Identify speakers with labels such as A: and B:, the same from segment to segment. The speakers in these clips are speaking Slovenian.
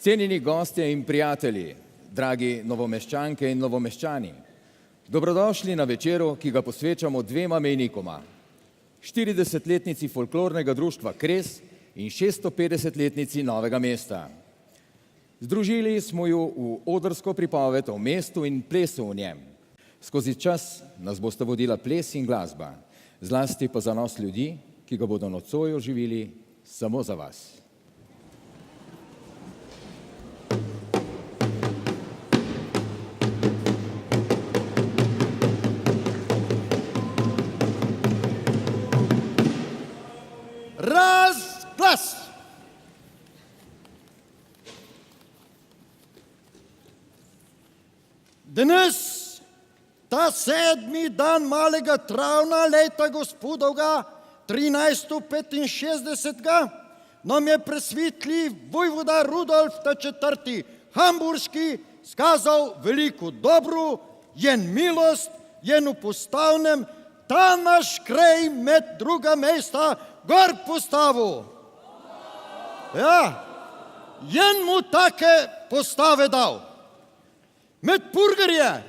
A: Cenjeni gostje in prijatelji, dragi novomeščanke in novomeščani, dobrodošli na večeru, ki ga posvečamo dvema mejnikoma. 40-letnici folklornega društva Kres in 650-letnici Novega mesta. Združili smo ju v odrsko pripoved o mestu in plesu v njem. Skozi čas nas bosta vodila ples in glasba, zlasti pa zanos ljudi, ki ga bodo nocoj oživili samo za vas.
B: Razglas! Danes, ta 7. dan malega travna leta gospodovga 1365, nam je presvetli vojvoda Rudolf IV. Hamburški skazal veliko dobro, jen milost, jen v postavnem, ta naš kraj med druga mesta gor postavil. Ja, jen mu take postave dal. Med purgarje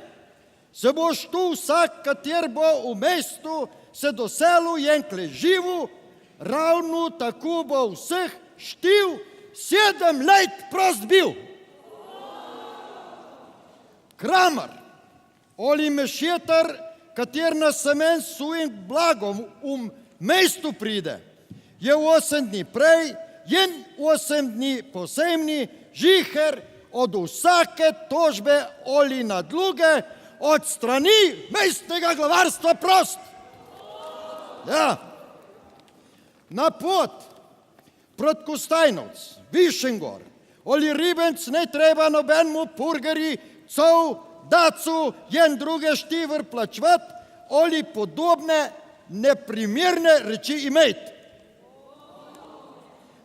B: se boš tu vsak, kater bo v mestu se doselu jenkle živu, ravno tako bo vseh štiv 7 let prost bil. Kramar, oli mešetar, kater na semen svojim blagom v mestu pride, je 8 dni prej, jen 8 dni posebni, žiher od vsake tožbe ali nadluge, od strani mestnega glavarstva prost. Ja. Na pot proti Kostajnovc, Višengor ali Ribenc ne treba nobenemu purgari, cov, dacu, jen druge štiver plačvat ali podobne neprimerne reči imeti.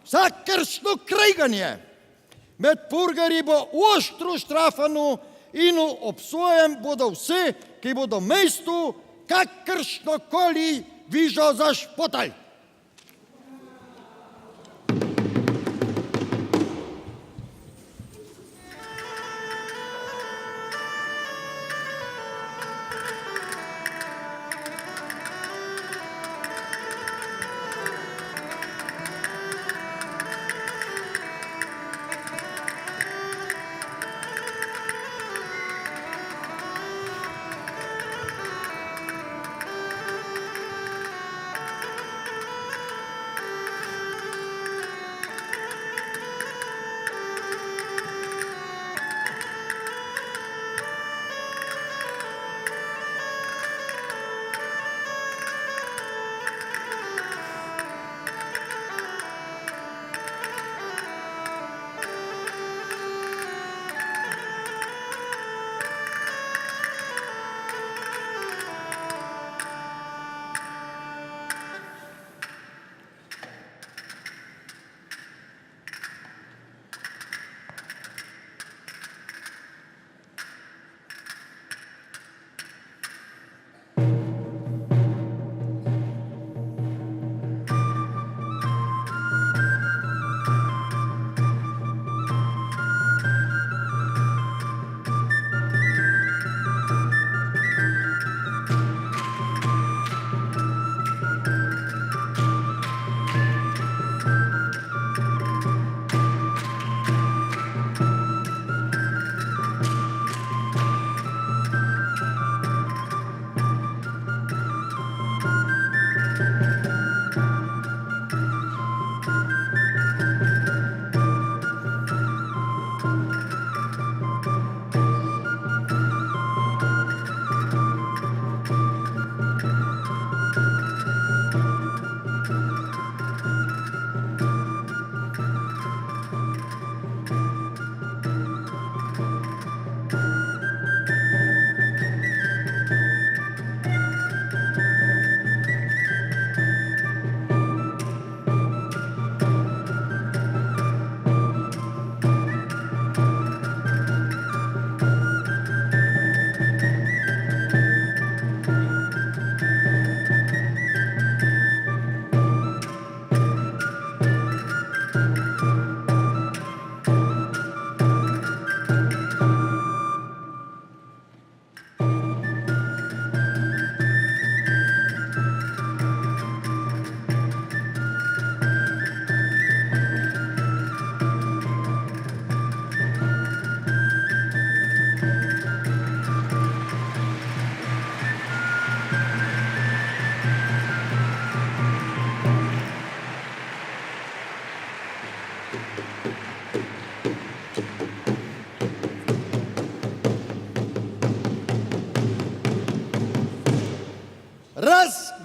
B: Vsakršno krajganje med purgari bo oštro štrafano in obsojen bodo vsi, ki bodo mestu kakršnokoli vižo zašpotali.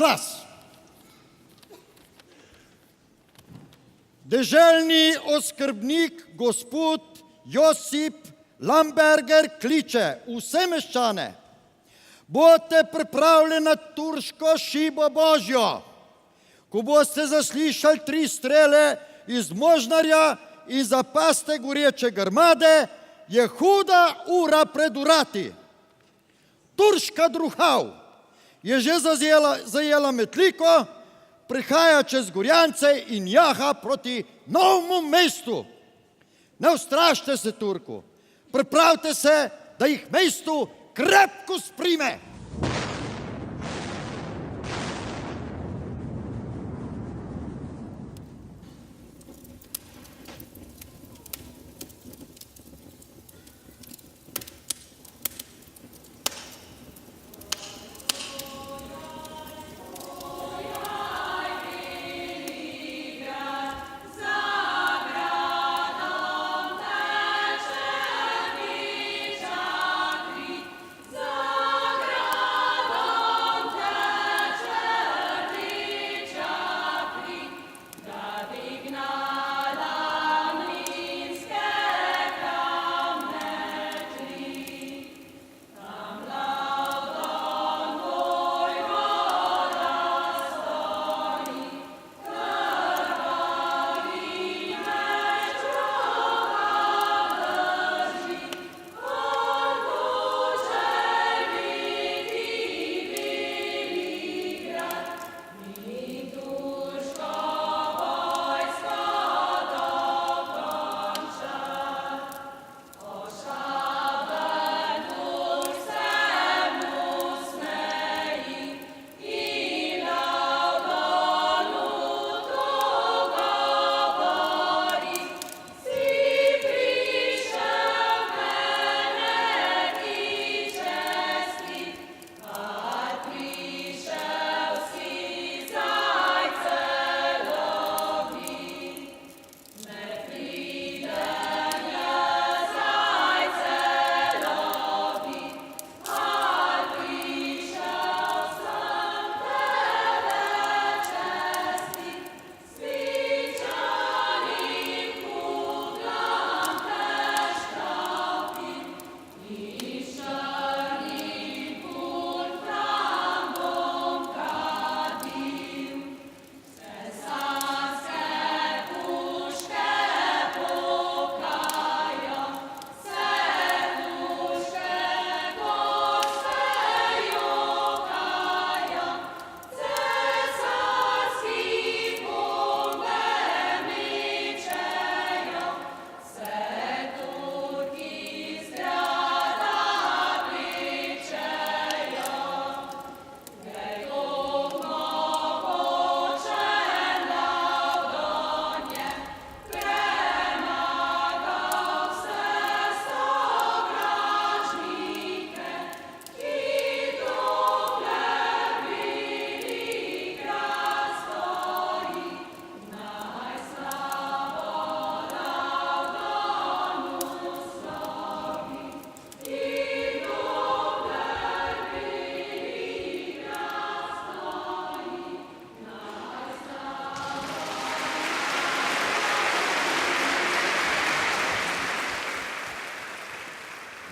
B: glas. Deželni oskrbnik gospod Josip Lamberger kliče vse meščane, boste pripravljeni na turško šibo Božjo. Ko boste zaslišali 3 strele iz možnarja in zapaste goreče grmade, je huda ura pred urati. Turška druhav je že zajela Metliko, prihaja čez Gorjance in jaha proti Novemu mestu. Ne ustrašite se, Turku, pripravite se, da jih mestu krepko sprime.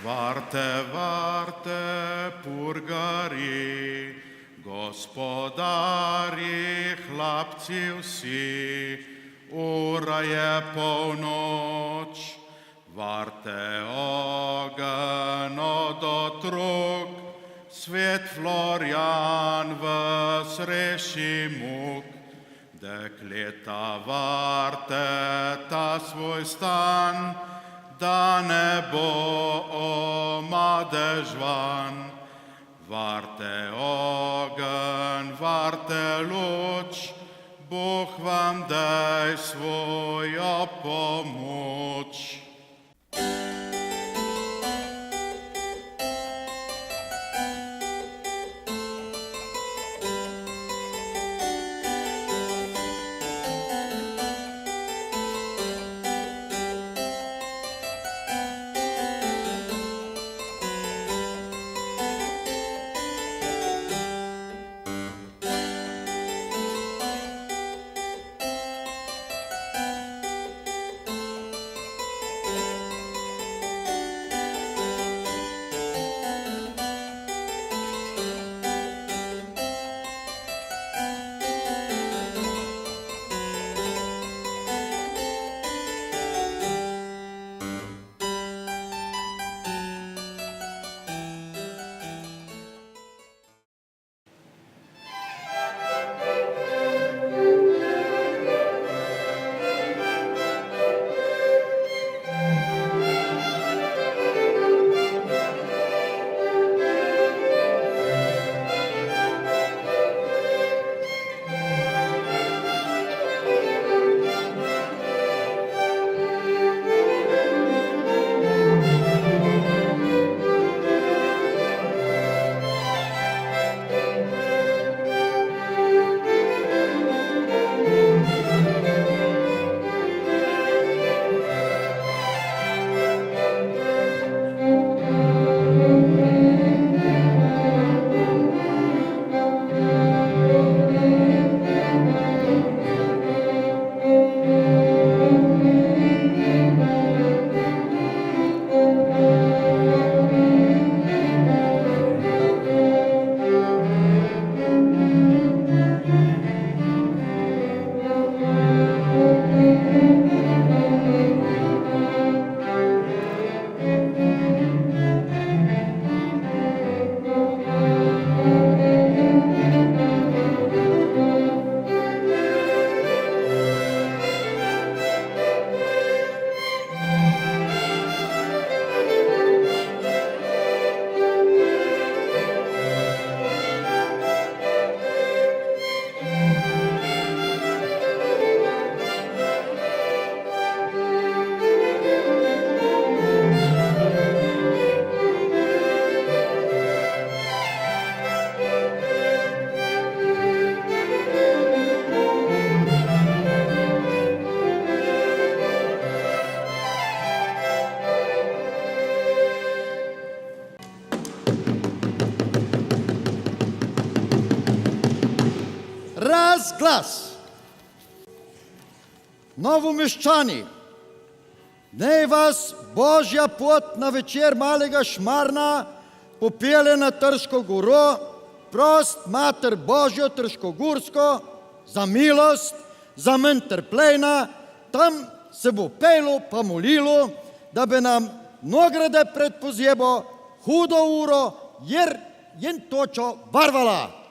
C: Varte, varte, purgari, gospodari, hlapci vsi, ura je polnoč. Varte ogen od otrok, svet Florjan v sreši muk. Dekleta varte ta svoj stan, da ne bo omadežvan. Varte ogen, varte luč, Bog vam daj svojo pomoč.
B: razglas. Novomeščani, naj vas Božja pot na večer malega Šmarna popelje na Trško goro, prost Mater Božjo Trškogursko za milost, za manj trpljenja, tam se bo pelo pa molilo, da bi nam nograde pred pozjebo hudo uro, jer jen točo barvala.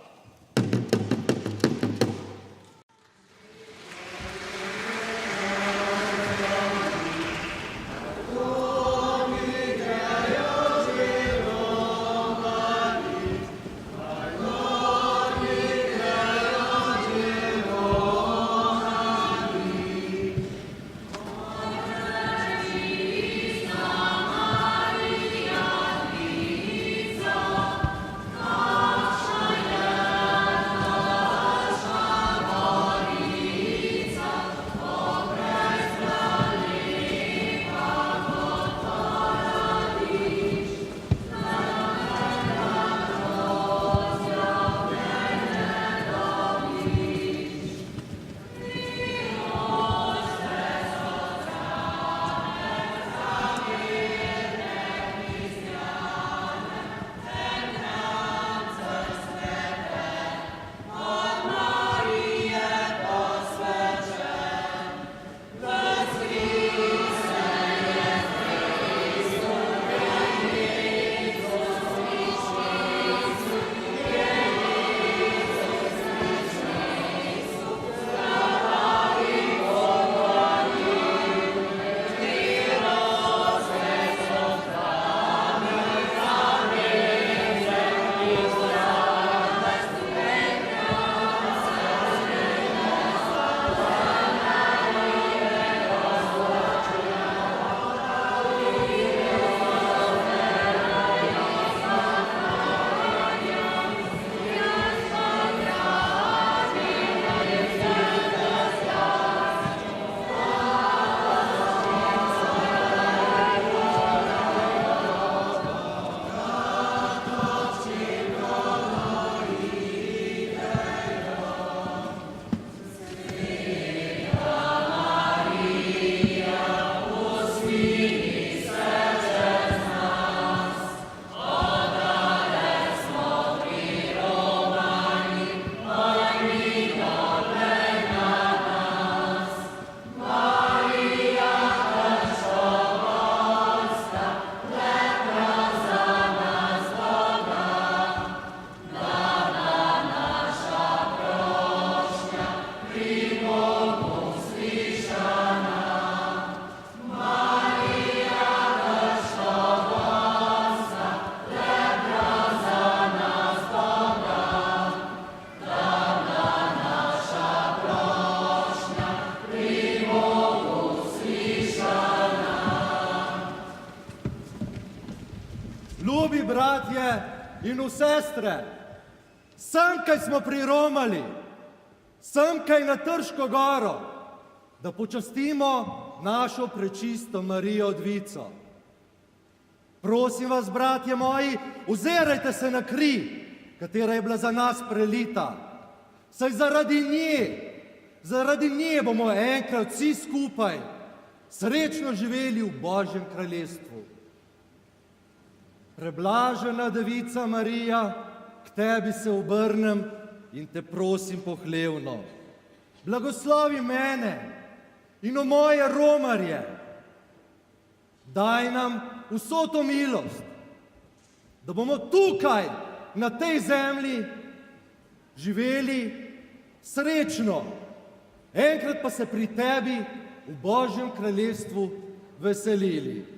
D: Ljubi bratje in sestre, sem, kaj smo priromali, sem, kaj na Trško goro, da počastimo našo prečisto Marijo Dvico. Prosim vas, bratje moji, ozirajte se na kri, katera je bila za nas prelita. Saj zaradi nje bomo enkrat vsi skupaj srečno živeli v Božjem kraljestvu. Preblažena Devica Marija, k tebi se obrnem in te prosim pohlevno. Blagoslovi mene in o moje romarje. Daj nam vso to milost, da bomo tukaj, na tej zemlji, živeli srečno. Enkrat pa se pri tebi v Božjem kraljestvu veselili.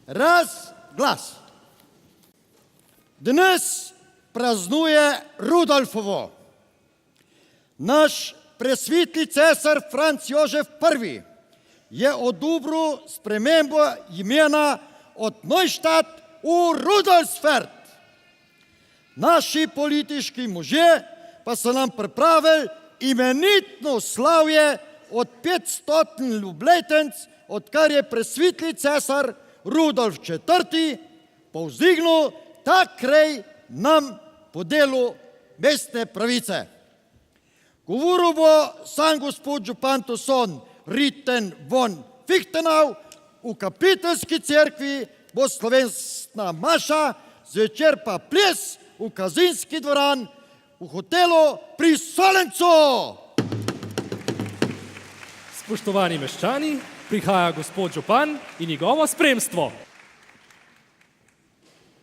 B: Razglas. Dnes praznuje Rudolfovo. Naš presvetli cesar Franc Jožef I je odobril spremembo imena od Neustadt v Rudolfsfeld. Naši politiški možje pa so nam pripravili imenitno slavje od 500 obletnic, odkar je presvetli cesar Rudolf IV. Povzdignil ta kraj nam podelil mestne pravice. Govoril bo sam gospod župan Toson Ritten von Fichtenau, v kapiteljski cerkvi bo slovesna maša, zvečer pa ples v Kazinski dvoran v hotelu pri Solencu.
E: Spoštovani meščani, prihaja gospod župan in njegovo spremstvo.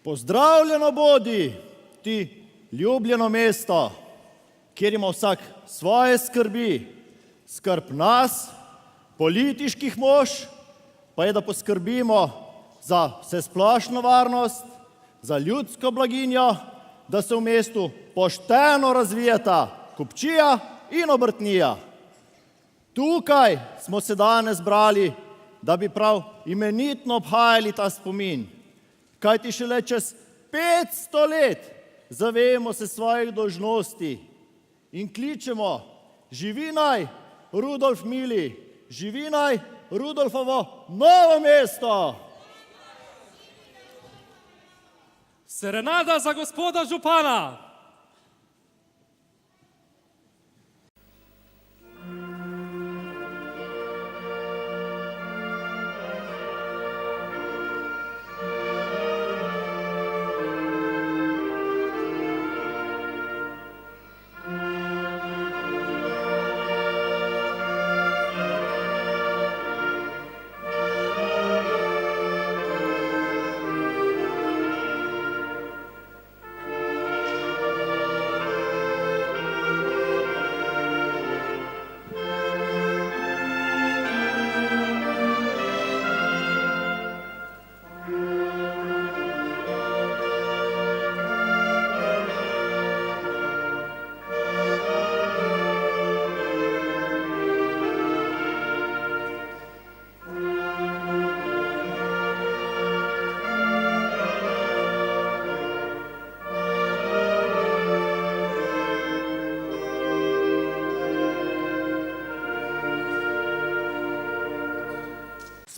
F: Pozdravljeno bodi ti ljubljeno mesto, kjer ima vsak svoje skrbi. Skrb nas, politiških mož, pa je, da poskrbimo za vsesplošno varnost, za ljudsko blaginjo, da se v mestu pošteno razvijata kupčija in obrtnija. Tukaj smo se danes zbrali, da bi prav imenitno obhajali ta spomin, kajti šele čez 500 let zavemo se svojih dolžnosti in kličemo: živi naj Rudolf mili, živi naj Rudolfovo Novo mesto.
E: Serenada za gospoda župana.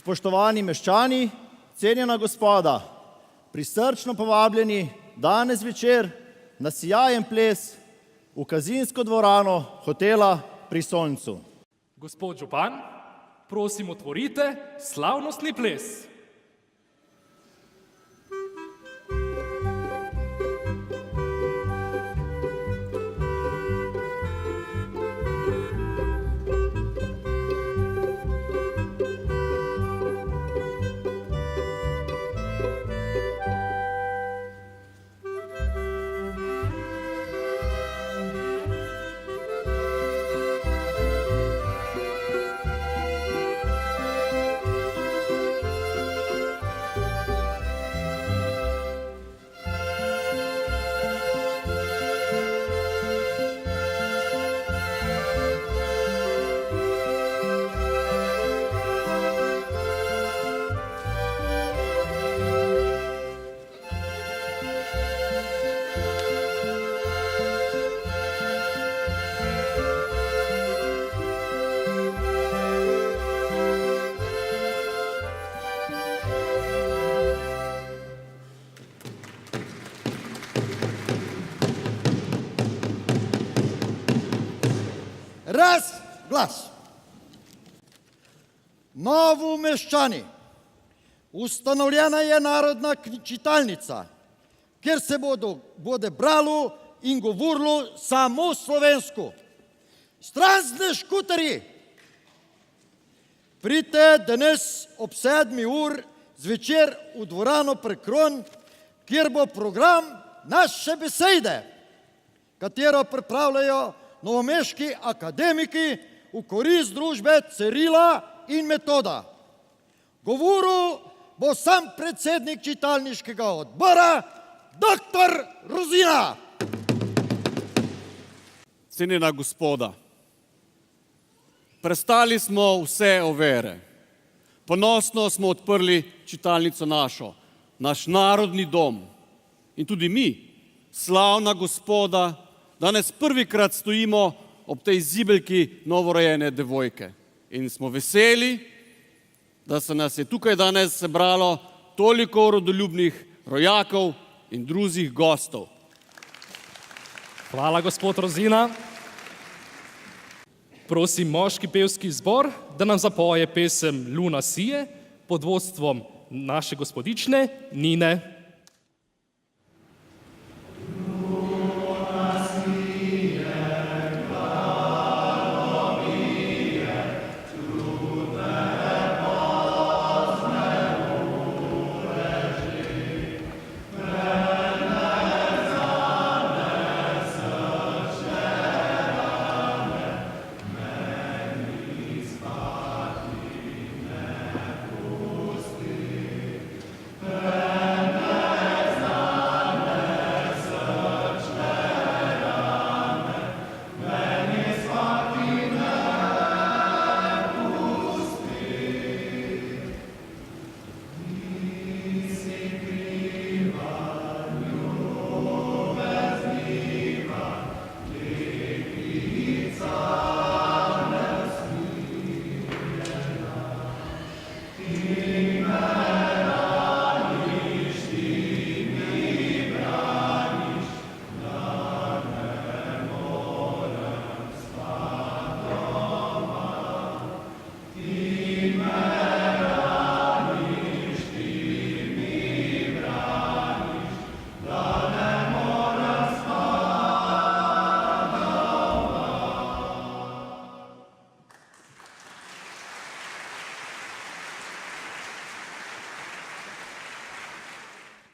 F: Spoštovani meščani, cenjena gospoda, prisrčno povabljeni danes večer na sijajen ples v Kazinsko dvorano hotela pri Soncu.
E: Gospod župan, prosim otvorite slavnostni ples.
B: Razglas. Novomeščani. Ustanovljena je narodna čitalnica, kjer se bude bralo in govorilo samo slovensko. Strazni škuterji, pridite danes ob 7 ur zvečer v dvorano Prekron, kjer bo program Naše besede, katero pripravljajo novomeški akademiki v korist družbe Cirila in Metoda. Govoril bo sam predsednik čitalniškega odbora, dr. Rozina.
G: Cenjena gospoda, prestali smo vse ovire. Ponosno smo odprli čitalnico našo, naš narodni dom. In tudi mi, slavna gospoda, danes prvikrat stojimo ob tej zibelki novorojene devojke. In smo veseli, da se nas je tukaj danes sebralo toliko rodoljubnih rojakov in drugih gostov.
E: Hvala, gospod Rozina. Prosim moški pevski zbor, da nam zapoje pesem Luna sije pod vodstvom naše gospodične Nine.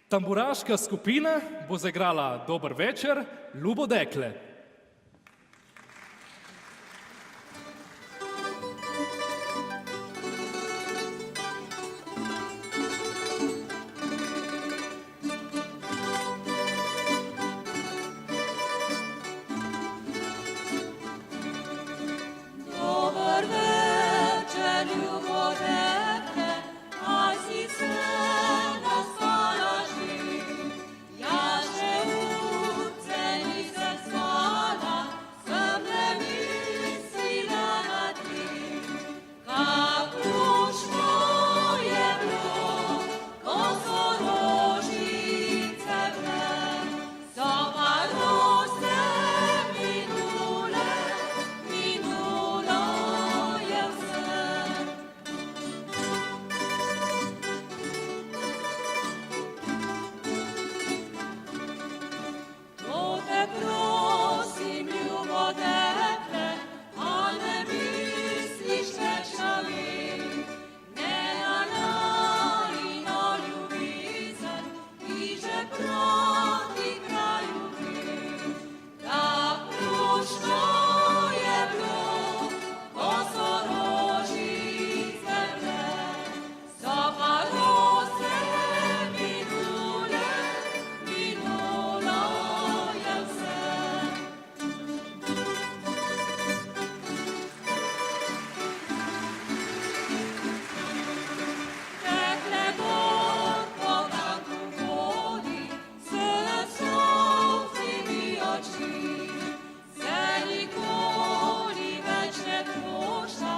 E: Tamburaška skupina bo zaigrala Dober večer, ljubo dekle.
H: Dober večer, ljubo dekle, a si se naspala že. Ja še urce nisem spala, sem ne mislila na ti. Kak lušno je bilo, ko so rožice bile, so pa roze minule, minulo je vse. To te prosim, ljubo dekle, a ne misliš več na mi, ne na najino ljubezen, ki že proti kraju gre. Tak lušno je bilo, ko so rožice bile, so pa roze minule, minulo je vse. Tekle gor po tanku vodi, s solzimi oči, se nikoli več ne prošta,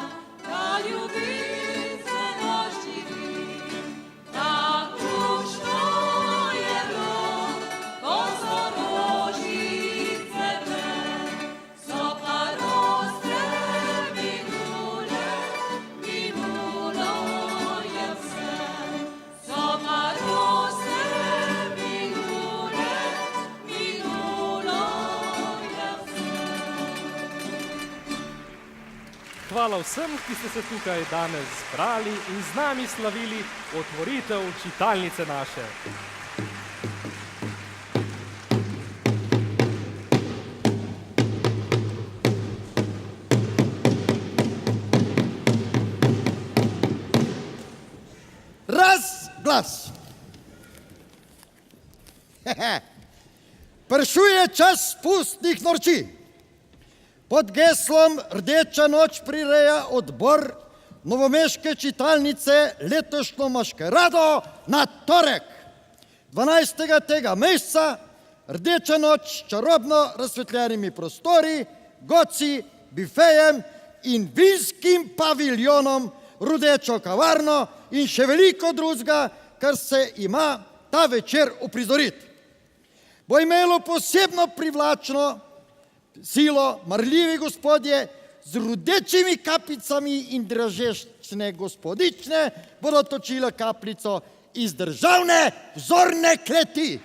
H: da ljubezen oživi. Tak lušno je bilo, ko so rožice bile, so pa roze minule, minulo je vse. So pa roze minule, minulo je vse.
E: Hvala vsem, ki ste se tukaj danes zbrali in z nami slavili otvoritev čitalnice naše.
B: glas. Pršuje čas pustnih norči. Pod geslom Rdeča noč prireja odbor novomeške čitalnice letošnjo maškerado na torek, 12. tega meseca, Rdeča noč s čarobno razsvetljenimi prostori, goci, bifejem in vinskim paviljonom, Rudečo kavarno in še veliko drugega, kar se ima ta večer uprizoriti. Bo imelo posebno privlačno silo marljivi gospodje z rudečimi kapicami in dražeščne gospodične bodo točile kapljico iz državne vzorne kleti.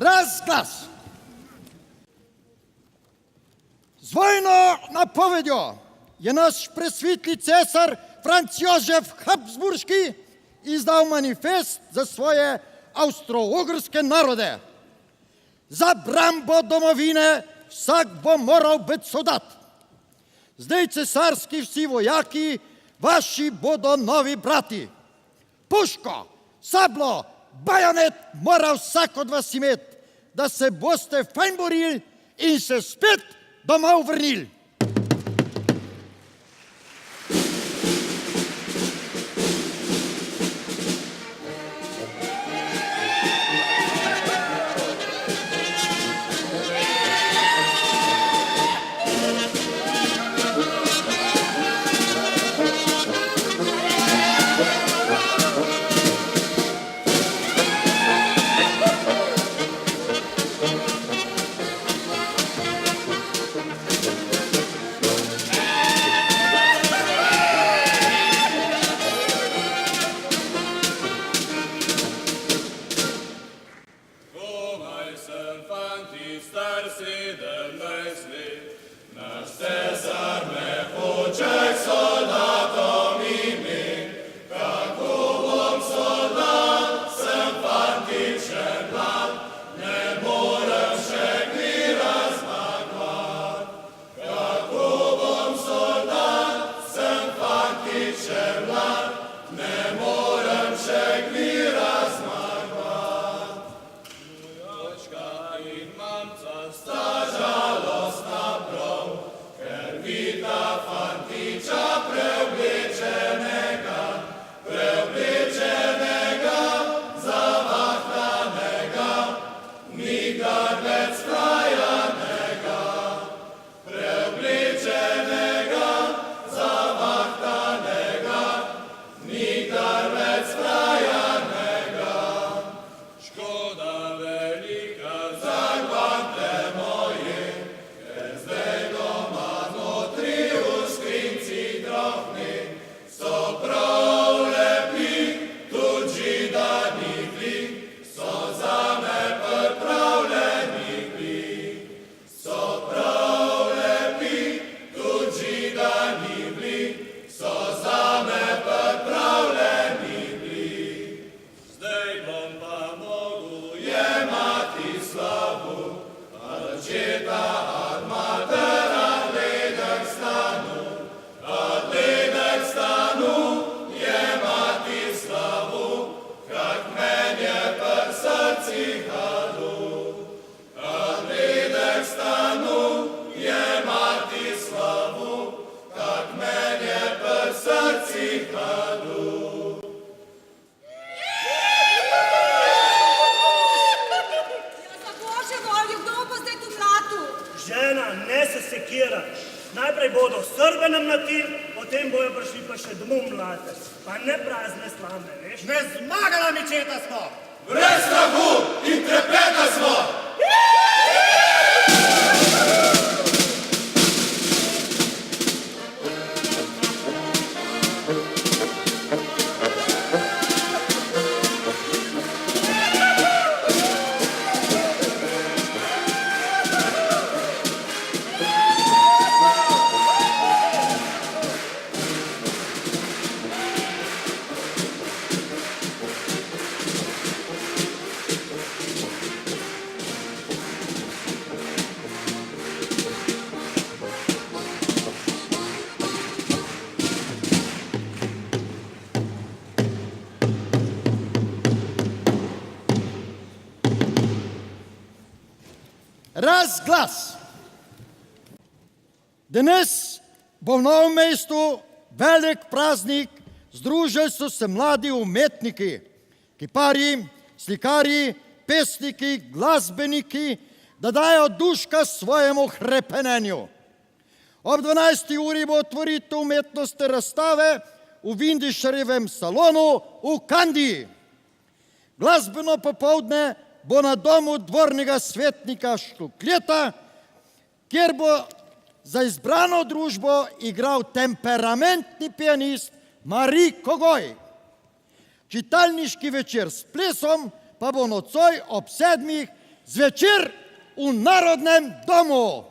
B: Razglas. Z vojno napovedjo je naš presvetli cesar Franc Jožef Habsburški izdal manifest za svoje avstro-ogrske narode. Za brambo domovine vsak bo moral biti soldat. Zdaj cesarski vsi vojaki, vaši bodo novi brati. Puško, sablo, bajonet mora vsak od vas imeti, da se boste fajn borili in se spet domov vrnili.
I: naredili, potem bojo prišli pa še domov mlade. Pa ne prazne slame, veš?
F: Ne zmagala mičeta smo!
C: Brez strahu in trepeta smo!
B: Razglas. Danes bo v Novem mestu velik praznik, združili so se mladi umetniki, kiparji, slikarji, pesniki, glasbeniki, da dajo duška svojemu hrepenenju. Ob 12. uri bo otvoritev umetnostne razstave v Vindišarjevem salonu v Kandiji. Glasbeno popoldne bo na domu dvornega svetnika Štukljeta, kjer bo za izbrano družbo igral temperamentni pianist Marij Kogoj. Čitalniški večer s plesom pa bo nocoj ob 7. zvečer v Narodnem domu.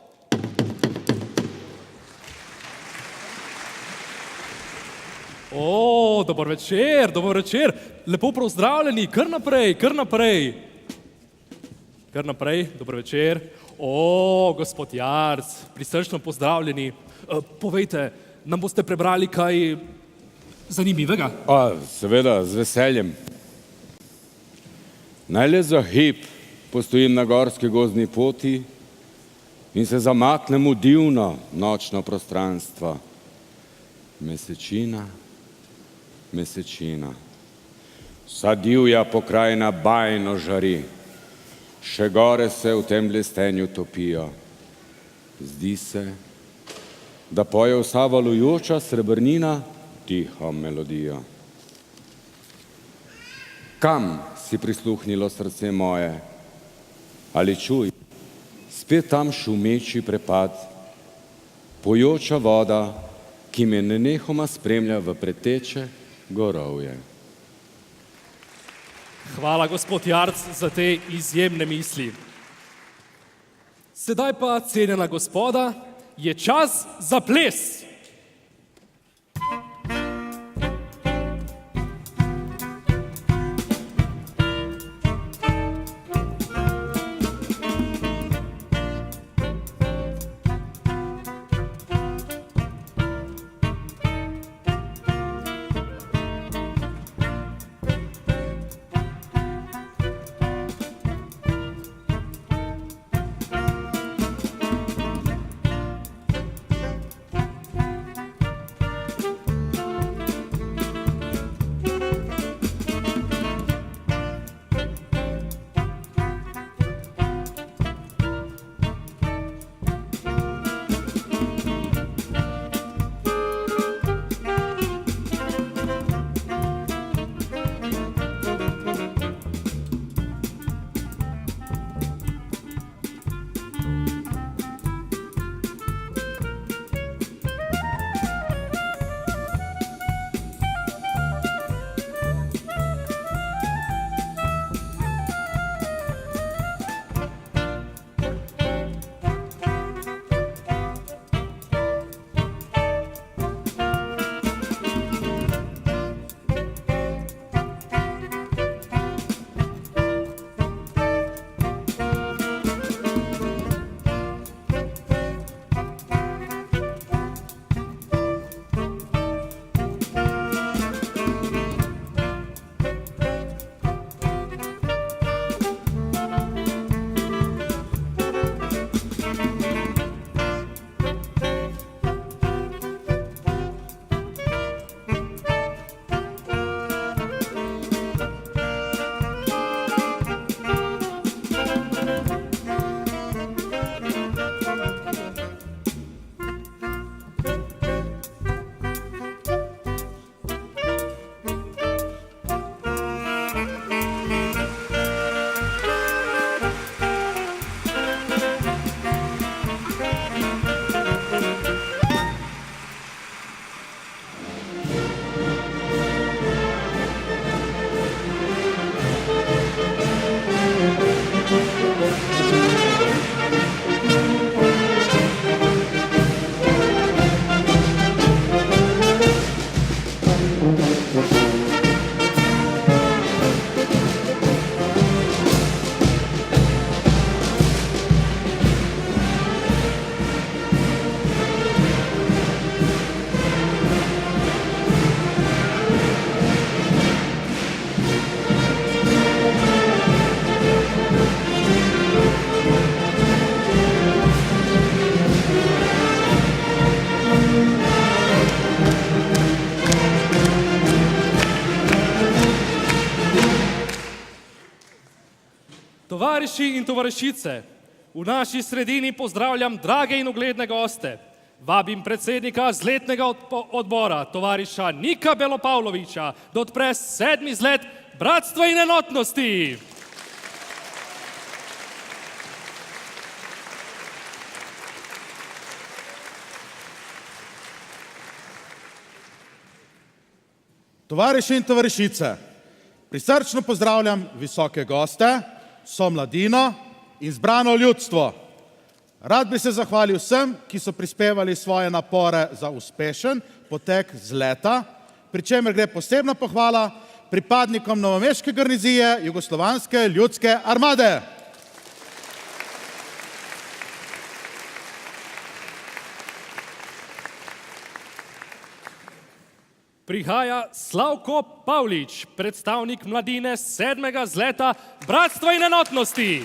E: O, dober večer, dober večer. Lepo pozdravljeni, kar naprej, kar naprej. Kar naprej, dober večer. O, gospod Jarc, prisrčno pozdravljeni. Povejte, nam boste prebrali kaj zanimivega?
J: Seveda, z veseljem. Naj le za hip postojim na gorski gozdni poti in se zamaknem v divno nočno prostranstvo. Mesečina, mesečina, vsa divja pokrajina bajno žari, še gore se v tem blestenju topijo. Zdi se, da poje vsa valujoča srebrnina tiho melodijo. Kam si prisluhnilo srce moje? Ali čuj, spet tam šumeči prepad, pojoča voda, ki me nenehoma spremlja v preteče gorovje.
E: Hvala, gospod Jarc, za te izjemne misli. Sedaj pa, cenjena gospoda, je čas za ples. Tovariši in tovarišice, v naši sredini pozdravljam drage in ugledne goste. Vabim predsednika zletnega odbora, tovariša Nika Belopavloviča, da odpre 7. izlet Bratstva in enotnosti.
K: Tovariši in tovarišice, prisrčno pozdravljam visoke goste, vso mladino in zbrano ljudstvo. Rad bi se zahvalil vsem, ki so prispevali svoje napore za uspešen potek zleta, pri čemer gre posebna pohvala pripadnikom novomeške garnizije Jugoslovanske ljudske armade.
E: Prihaja Slavko Pavlič, predstavnik mladine 7. zleta Bratstva in enotnosti.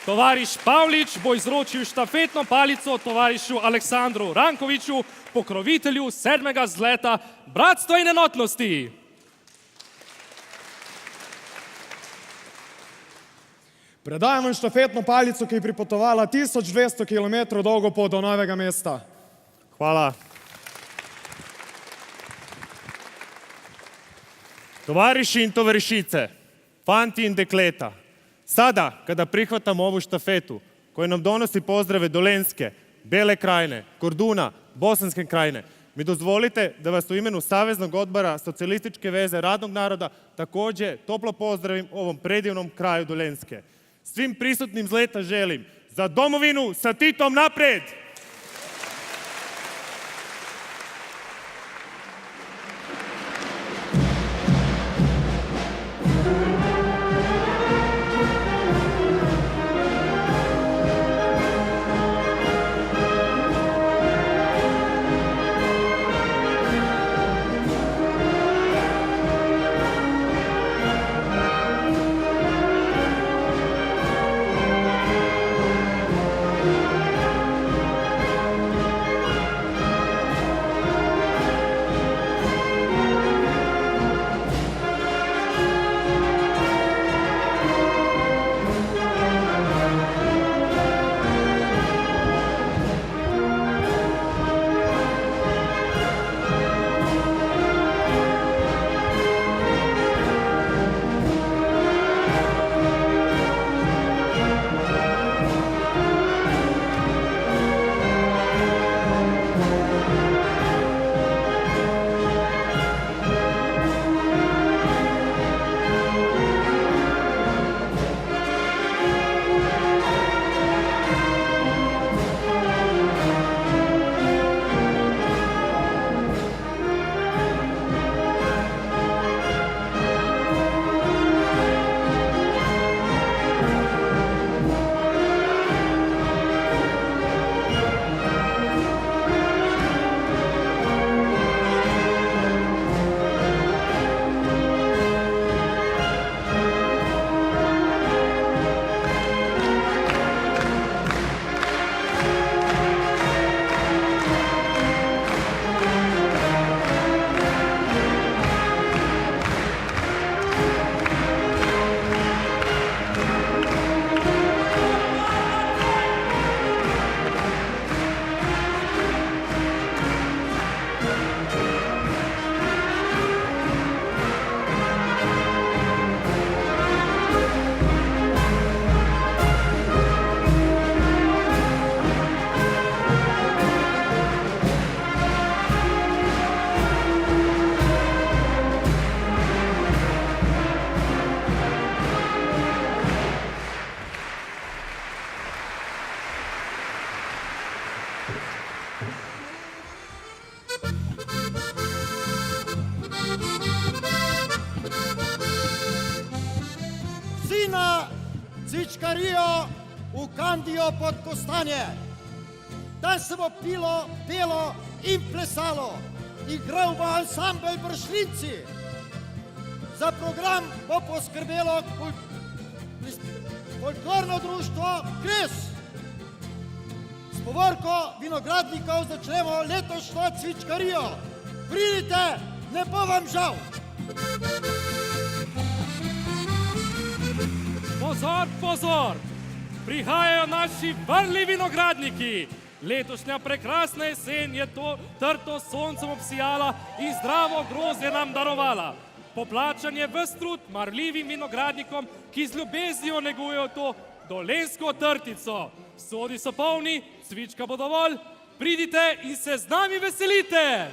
E: Tovariš Pavlič bo izročil štafetno palico tovarišu Aleksandru Rankoviču, pokrovitelju 7. zleta Bratstva in enotnosti.
L: Predajam vam štafetno palico, ki je pripotovala 1200 km dolgo pot do Novega mesta.
I: Hvala. Tovariši in tovarišice, fanti in dekleta, sada kada prihvatamo ovu štafetu koja nam donosi pozdrave Dolenjske, Bele krajine, Korduna, Bosanske krajine, mi dozvolite da vas u imenu Saveznog odbora Socijalističke veze radnog naroda također toplo pozdravim u ovom predivnom kraju Dolenjske. Svim prisutnim zleta želim za domovinu sa Titom napred!
B: Cvičkarijo v Kandijo pod Kostanje. Tam se bo pilo, pelo in plesalo. Igral bo ansambel Bršljinci. Za program bo poskrbelo folklorno društvo Kres. S povorko vinogradnikov začnemo letošnjo cvičkarijo. Pridite, ne bo vam žal.
E: Pozor, pozor! prihajajo naši vrli vinogradniki. Letošnja prekrasna jesen je to trto s soncem obsijala in zdravo grozdje nam darovala. Poplačan je ves trud marljivim vinogradnikom, ki z ljubeznijo negujejo to dolenjsko trtico. Sodi so polni, cvička bo dovolj, pridite in se z nami veselite!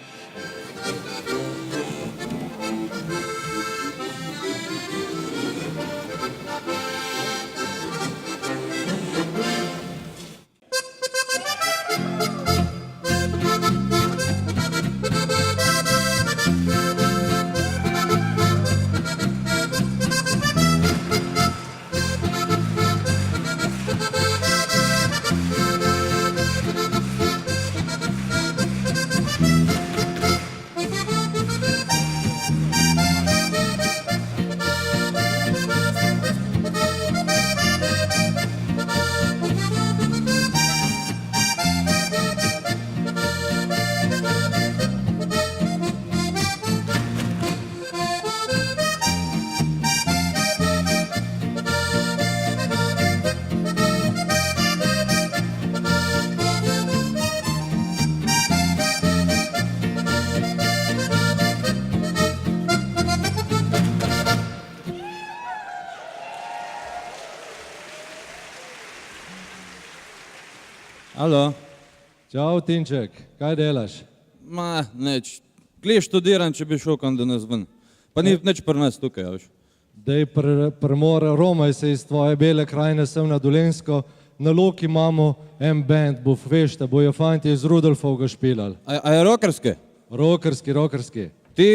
M: Alo,
D: Čau, Tinček, kaj delaš?
M: ma, neč. Glej, študiram, če bi šel kam danes ven. Pa ni neč pri nas tukaj, veš.
D: Dej premor, romaj se iz tvoje bele krajine sem na Dolenjsko, na Loki imamo en band, bo fešta, bojo fanti iz Rudolfovga špilali.
M: A je rokerske?
D: Rokerski.
M: Ti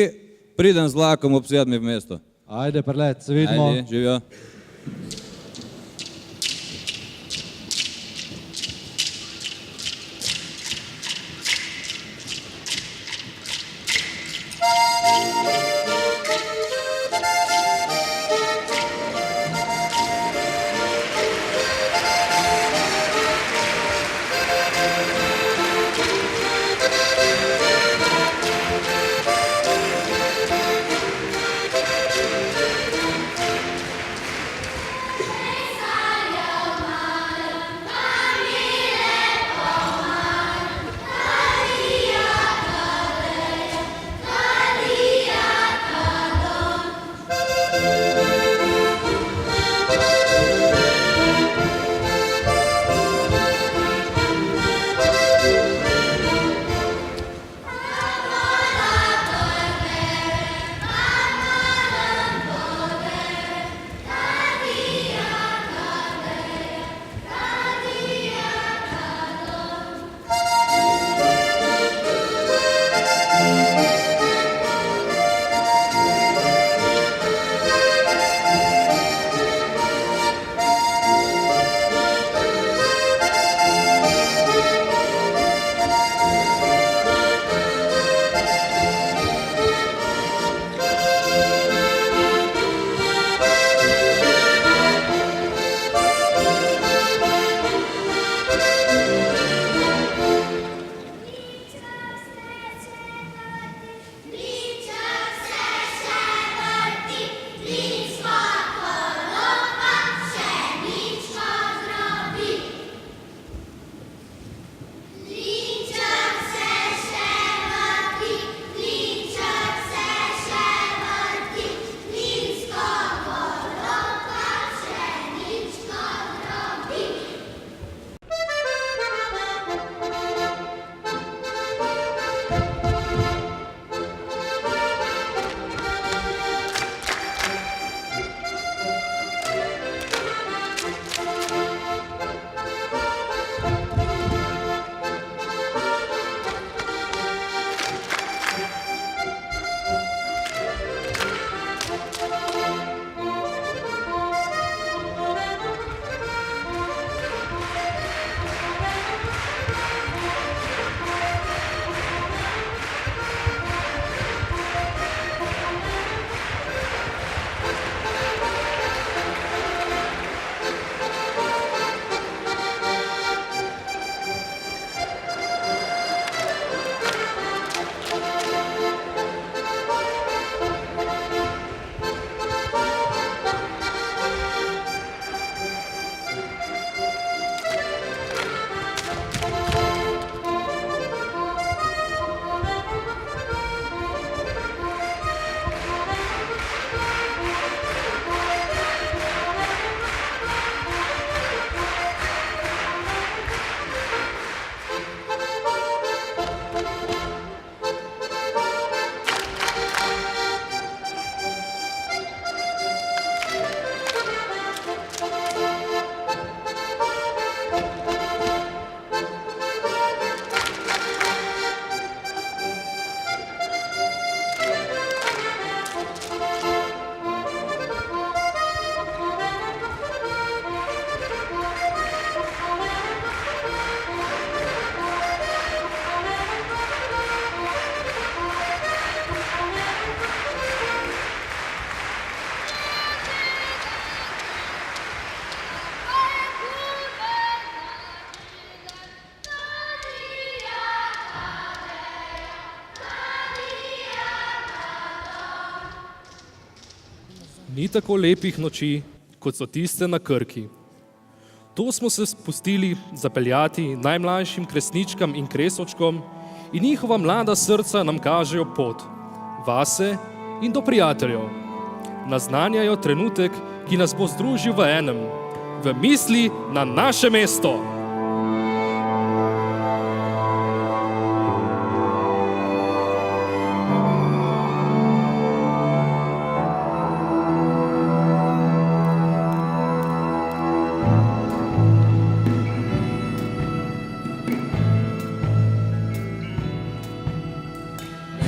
M: pridem z vlakom ob 7 v mesto.
D: Ajde, prelet, se vidimo.
M: Ajde, živijo.
E: ni tako lepih noči, kot so tiste na Krki. To smo se spustili zapeljati najmlajšim kresničkam in kresočkom in njihova mlada srca nam kažejo pot, vase in do prijateljev. Naznanjajo trenutek, ki nas bo združil v enem, v misli na naše mesto.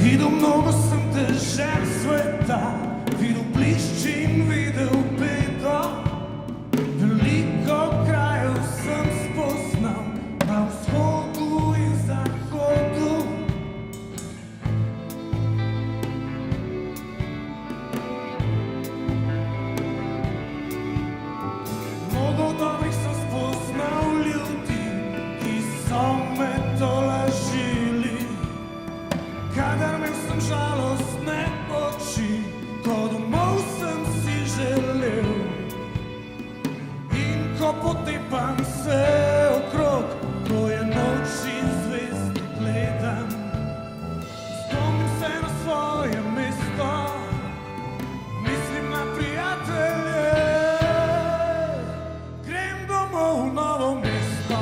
C: Videl mnogo sem težav sveta, videl blišč in videl bedo. Veliko krajev sem spoznal na vzhodu in zahodu. Mnogo dobrih sem spoznal ljudi, ki so me tolažili. Kadar imel sem žalostne oči, ko domov sem si želel. In ko potepam se okrog, ko je noč in zvezde gledam, spomnim se na svoje mesto, mislim na prijatelje, grem domov v Novo mesto.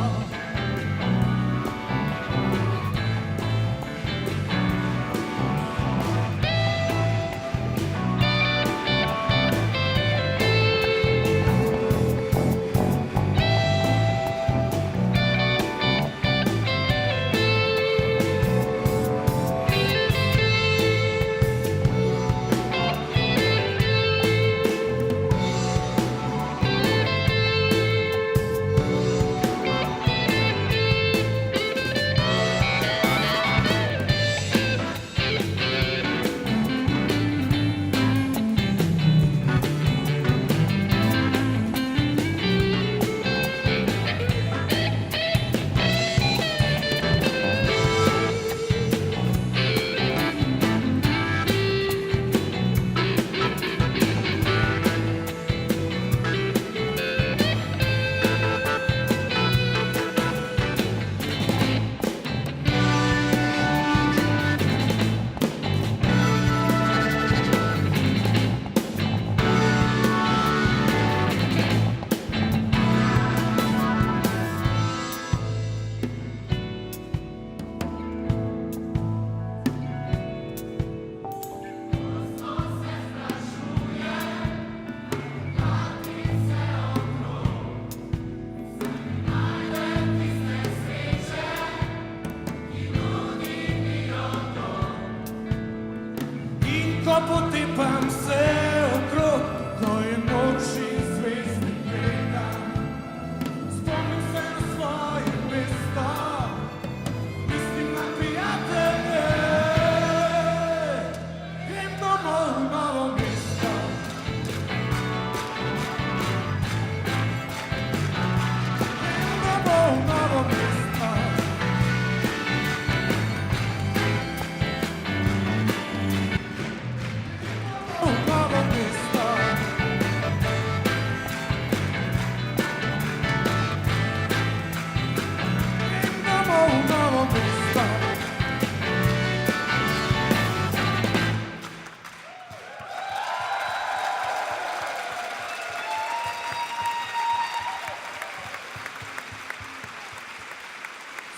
C: Ko potepam se okrog, ko je noč in zvezde gledam, spomnim se na svoje mesto, mislim na prijatelje, grem domov v Novo mesto. Grem domov v Novo mesto.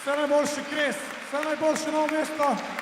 C: Vse najboljši Kres, vse najboljše Novo mesto.